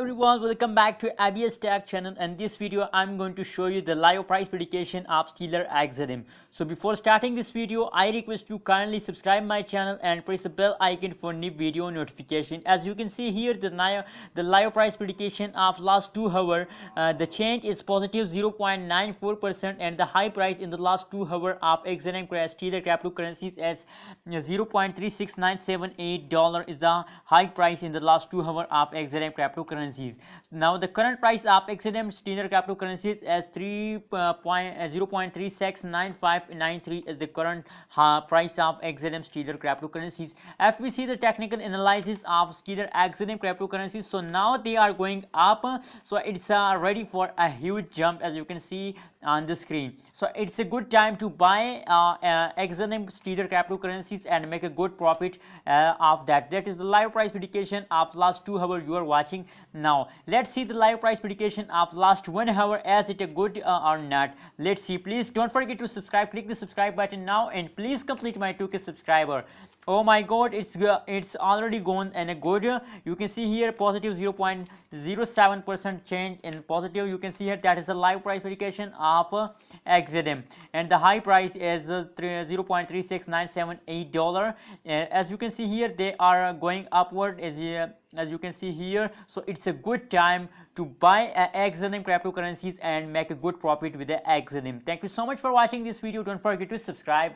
everyone, welcome back to ABS Tech channel, and this video I'm going to show you the live price prediction of stellar XLM. So before starting this video, I request you kindly subscribe my channel and press the bell icon for new video notification. As you can see here, the live price prediction of last 2 hours, the change is positive 0.94%, and the high price in the last 2 hours of XLM stellar cryptocurrencies as $0.36978 is the high price in the last 2 hours of XLM cryptocurrencies. Now the current price of XLM stellar cryptocurrencies as 0.369593 is the current price of XLM stellar cryptocurrencies. If we see the technical analysis of stellar XLM cryptocurrencies, so now they are going up, so it's ready for a huge jump, as you can see on the screen. So it's a good time to buy XLM stellar cryptocurrencies and make a good profit of that. That is the live price prediction of last 2 hours you are watching. Now let's see the live price prediction of last 1 hour, as it a good or not. Let's see. Please don't forget to subscribe, click the subscribe button now, and please complete my 2K subscriber. Oh my god, it's already gone and a good, you can see here positive 0.07% change in positive. You can see here that is the live price prediction of XLM, and the high price is $0.36978. As you can see here, they are going upward as you can see here. So it's a good time to buy XLM cryptocurrencies and make a good profit with the XLM. Thank you so much for watching this video. Don't forget to subscribe.